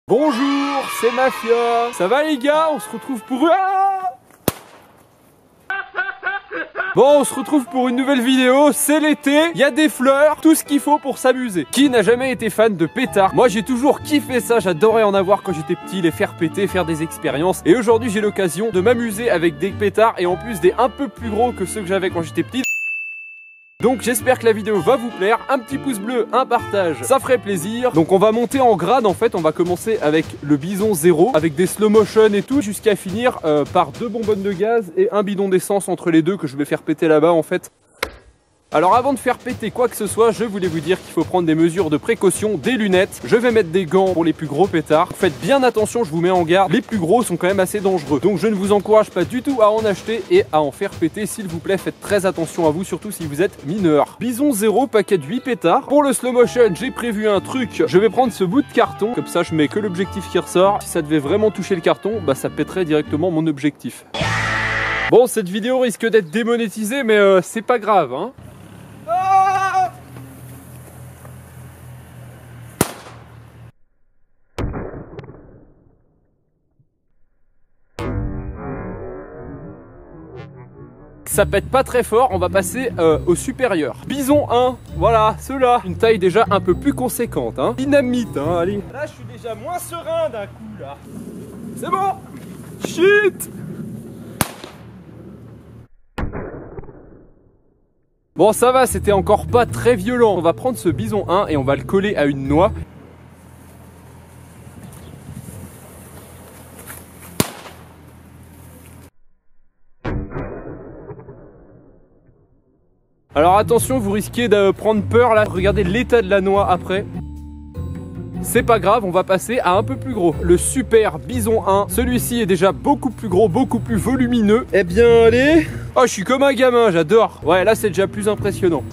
Bonjour, c'est Mafia. Ça va les gars? On se retrouve pour... Bon, on se retrouve pour une nouvelle vidéo, c'est l'été, il y a des fleurs, tout ce qu'il faut pour s'amuser. Qui n'a jamais été fan de pétards? Moi j'ai toujours kiffé ça, j'adorais en avoir quand j'étais petit, les faire péter, faire des expériences. Et aujourd'hui j'ai l'occasion de m'amuser avec des pétards et en plus des un peu plus gros que ceux que j'avais quand j'étais petit. Donc j'espère que la vidéo va vous plaire, un petit pouce bleu, un partage, ça ferait plaisir. Donc on va monter en grade en fait, on va commencer avec le bison 0, avec des slow motion et tout, jusqu'à finir par 2 bonbonnes de gaz et un bidon d'essence entre les deux que je vais faire péter là-bas en fait. Alors avant de faire péter quoi que ce soit, je voulais vous dire qu'il faut prendre des mesures de précaution, des lunettes. Je vais mettre des gants pour les plus gros pétards. Faites bien attention, je vous mets en garde, les plus gros sont quand même assez dangereux. Donc je ne vous encourage pas du tout à en acheter et à en faire péter. S'il vous plaît, faites très attention à vous, surtout si vous êtes mineur. Bison 0, paquet de 8 pétards. Pour le slow motion, j'ai prévu un truc. Je vais prendre ce bout de carton, comme ça je mets que l'objectif qui ressort. Si ça devait vraiment toucher le carton, bah ça pèterait directement mon objectif. Bon, cette vidéo risque d'être démonétisée, mais c'est pas grave, hein. Ça pète pas très fort, on va passer au supérieur. Bison 1, voilà, ceux-là. Une taille déjà un peu plus conséquente, hein. Dynamite, hein, allez. Là, je suis déjà moins serein d'un coup, là. C'est bon. Chut. Bon, ça va, c'était encore pas très violent. On va prendre ce bison 1 et on va le coller à une noix. Alors attention, vous risquez de prendre peur là. Regardez l'état de la noix après. C'est pas grave, on va passer à un peu plus gros. Le super bison 1. Celui-ci est déjà beaucoup plus gros, beaucoup plus volumineux. Eh bien allez. Oh, je suis comme un gamin, j'adore. Ouais, là c'est déjà plus impressionnant.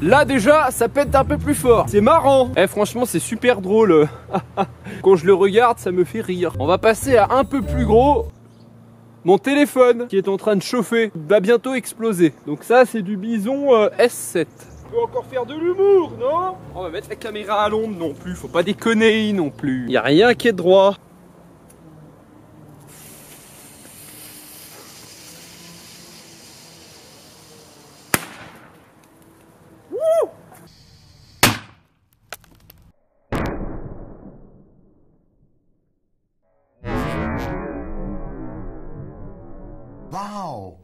Là déjà, ça pète un peu plus fort. C'est marrant. Eh franchement, c'est super drôle. Quand je le regarde, ça me fait rire. On va passer à un peu plus gros. Mon téléphone, qui est en train de chauffer, va bientôt exploser. Donc ça, c'est du bison S7. On peut encore faire de l'humour, non? On va mettre la caméra à l'ombre non plus. Faut pas déconner non plus. Y a rien qui est droit. Wow.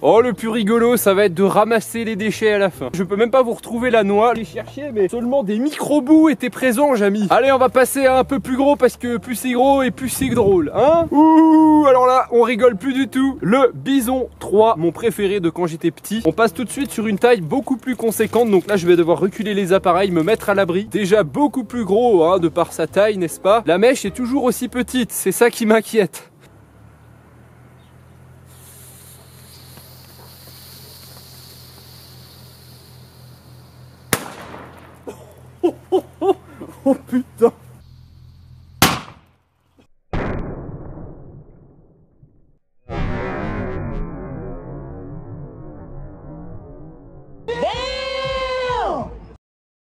Oh, le plus rigolo, ça va être de ramasser les déchets à la fin. Je peux même pas vous retrouver la noix, les chercher, mais seulement des micro-bouts étaient présents, Jamy. Allez, on va passer à un peu plus gros parce que plus c'est gros et plus c'est drôle, hein. Ouh, alors là, on rigole plus du tout. Le bison 3, mon préféré de quand j'étais petit. On passe tout de suite sur une taille beaucoup plus conséquente, donc là, je vais devoir reculer les appareils, me mettre à l'abri. Déjà beaucoup plus gros, hein, de par sa taille, n'est-ce pas? La mèche est toujours aussi petite, c'est ça qui m'inquiète. Oh putain.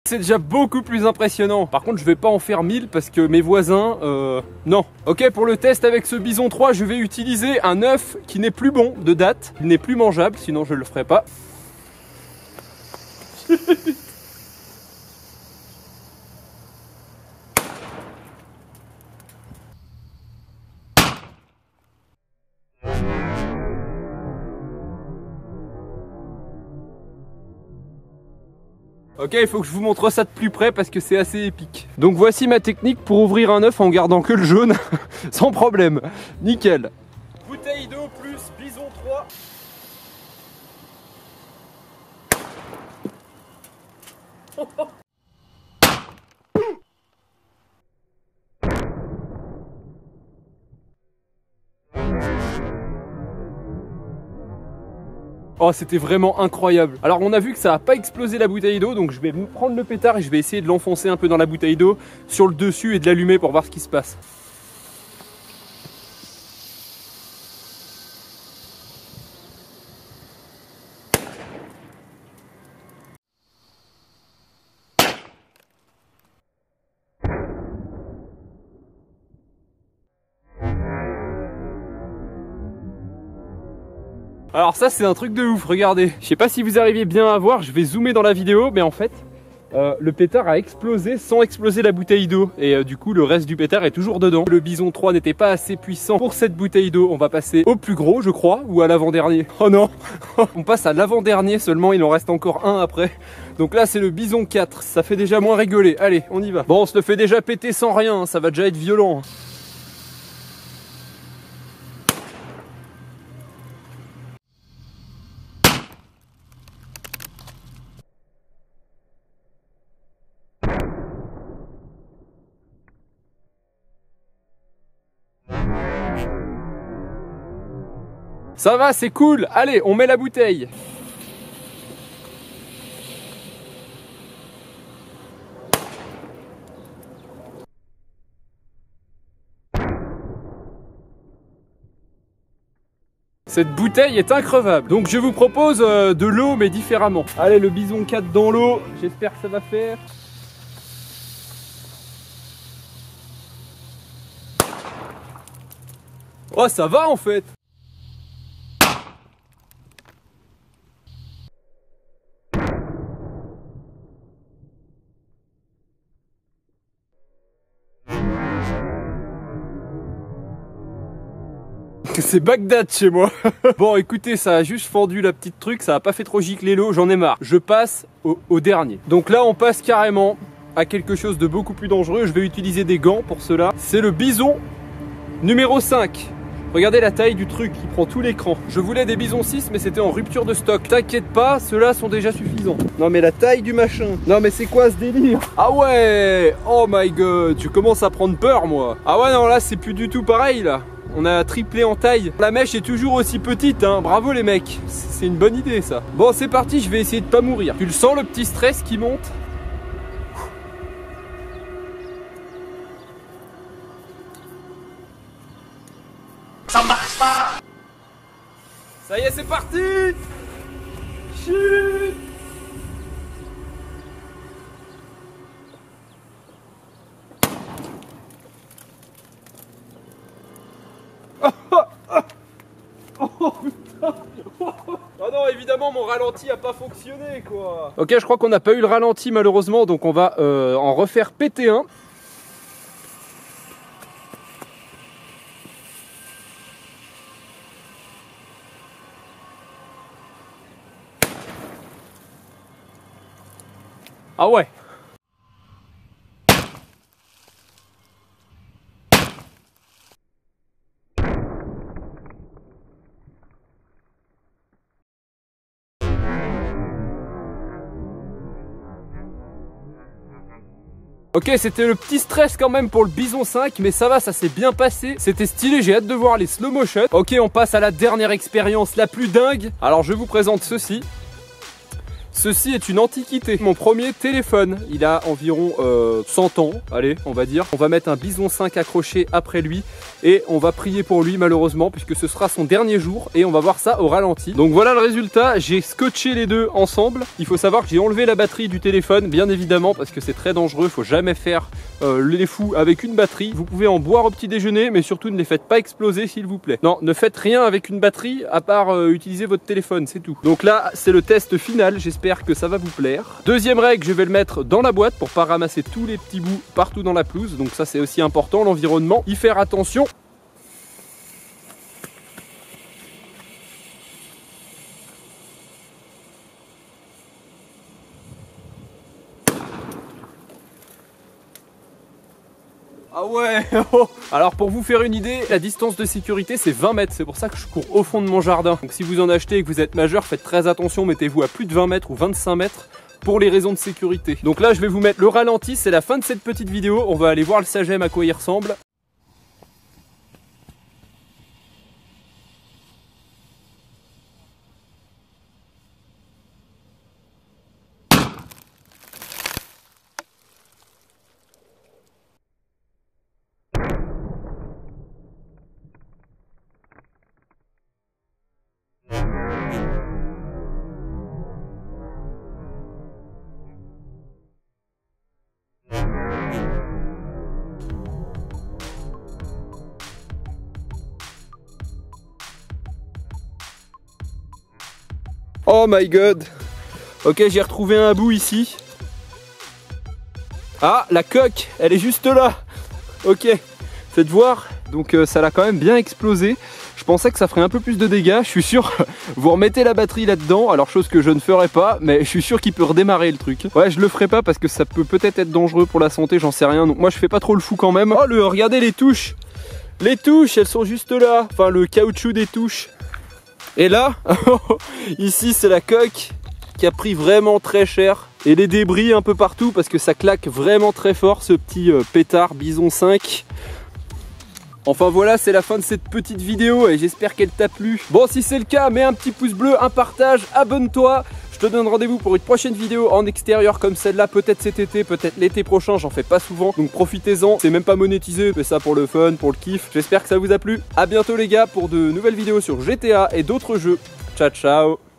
C'est déjà beaucoup plus impressionnant. Par contre, je vais pas en faire 1000 parce que mes voisins, non. Ok, pour le test avec ce bison 3, je vais utiliser un œuf qui n'est plus bon de date. Il n'est plus mangeable, sinon je le ferai pas. Ok, il faut que je vous montre ça de plus près parce que c'est assez épique. Donc voici ma technique pour ouvrir un œuf en gardant que le jaune, sans problème. Nickel. Bouteille d'eau plus bison 3. Oh, c'était vraiment incroyable. Alors on a vu que ça n'a pas explosé la bouteille d'eau, donc je vais prendre le pétard et je vais essayer de l'enfoncer un peu dans la bouteille d'eau sur le dessus et de l'allumer pour voir ce qui se passe. Alors ça c'est un truc de ouf, regardez. Je sais pas si vous arriviez bien à voir, je vais zoomer dans la vidéo, mais en fait le pétard a explosé sans exploser la bouteille d'eau. Et du coup le reste du pétard est toujours dedans. Le Bison 3 n'était pas assez puissant pour cette bouteille d'eau. On va passer au plus gros je crois, ou à l'avant-dernier. Oh non. On passe à l'avant-dernier seulement, il en reste encore un après. Donc là c'est le Bison 4, ça fait déjà moins rigoler. Allez on y va. Bon on se le fait déjà péter sans rien, ça va déjà être violent. Ça va, c'est cool. Allez, on met la bouteille. Cette bouteille est increvable. Donc je vous propose de l'eau mais différemment. Allez, le Bison 4 dans l'eau. J'espère que ça va faire. Oh, ça va en fait. C'est Bagdad chez moi. Bon écoutez, ça a juste fendu la petite truc, ça a pas fait trop gicler l'eau, j'en ai marre. Je passe au dernier. Donc là on passe carrément à quelque chose de beaucoup plus dangereux. Je vais utiliser des gants pour cela. C'est le Bison numéro 5. Regardez la taille du truc, il prend tout l'écran. Je voulais des Bison 6 mais c'était en rupture de stock. T'inquiète pas, ceux-là sont déjà suffisants. Non mais la taille du machin. Non mais c'est quoi ce délire? Ah ouais. Oh my god, je commence à prendre peur moi. Ah ouais non là c'est plus du tout pareil là. On a triplé en taille. La mèche est toujours aussi petite, hein. Bravo les mecs. C'est une bonne idée ça. Bon c'est parti, je vais essayer de pas mourir. Tu le sens le petit stress qui monte? Ça marche pas. Ça y est, c'est parti. Chut. Oh putain. Oh non, évidemment mon ralenti a pas fonctionné quoi. Ok, je crois qu'on n'a pas eu le ralenti malheureusement, donc on va en refaire péter un. Ah ouais. Ok, c'était le petit stress quand même pour le Bison 5, mais ça va, ça s'est bien passé. C'était stylé, j'ai hâte de voir les slow motion. Ok, on passe à la dernière expérience, la plus dingue. Alors je vous présente ceci. Ceci est une antiquité. Mon premier téléphone, il a environ 100 ans, allez, on va dire. On va mettre un Bison 5 accroché après lui et on va prier pour lui malheureusement puisque ce sera son dernier jour et on va voir ça au ralenti. Donc voilà le résultat, j'ai scotché les deux ensemble. Il faut savoir que j'ai enlevé la batterie du téléphone, bien évidemment, parce que c'est très dangereux, faut jamais faire les fous avec une batterie. Vous pouvez en boire au petit déjeuner, mais surtout ne les faites pas exploser s'il vous plaît. Non, ne faites rien avec une batterie à part utiliser votre téléphone, c'est tout. Donc là, c'est le test final, j'espère que ça va vous plaire. Deuxième règle, je vais le mettre dans la boîte pour pas ramasser tous les petits bouts partout dans la pelouse. Donc ça c'est aussi important, l'environnement, y faire attention. Ah ouais. Alors pour vous faire une idée, la distance de sécurité c'est 20 mètres, c'est pour ça que je cours au fond de mon jardin. Donc si vous en achetez et que vous êtes majeur, faites très attention, mettez-vous à plus de 20 mètres ou 25 mètres pour les raisons de sécurité. Donc là je vais vous mettre le ralenti, c'est la fin de cette petite vidéo, on va aller voir le Sagem à quoi il ressemble. Oh my god. Ok, j'ai retrouvé un bout ici. Ah, la coque, elle est juste là. Ok, faites voir. Donc ça l'a quand même bien explosé. Je pensais que ça ferait un peu plus de dégâts. Je suis sûr, vous remettez la batterie là-dedans. Alors chose que je ne ferai pas, mais je suis sûr qu'il peut redémarrer le truc. Ouais, je le ferai pas parce que ça peut peut-être être dangereux pour la santé, j'en sais rien. Donc moi je fais pas trop le fou quand même. Oh, regardez les touches. Les touches, elles sont juste là. Enfin, le caoutchouc des touches. Et là, ici c'est la coque qui a pris vraiment très cher. Et les débris un peu partout parce que ça claque vraiment très fort ce petit pétard Bison 5. Enfin voilà, c'est la fin de cette petite vidéo et j'espère qu'elle t'a plu. Bon, si c'est le cas, mets un petit pouce bleu, un partage, abonne-toi. Je te donne rendez-vous pour une prochaine vidéo en extérieur comme celle-là, peut-être cet été, peut-être l'été prochain, j'en fais pas souvent. Donc profitez-en, c'est même pas monétisé, fais ça pour le fun, pour le kiff. J'espère que ça vous a plu. A bientôt les gars pour de nouvelles vidéos sur GTA et d'autres jeux. Ciao ciao.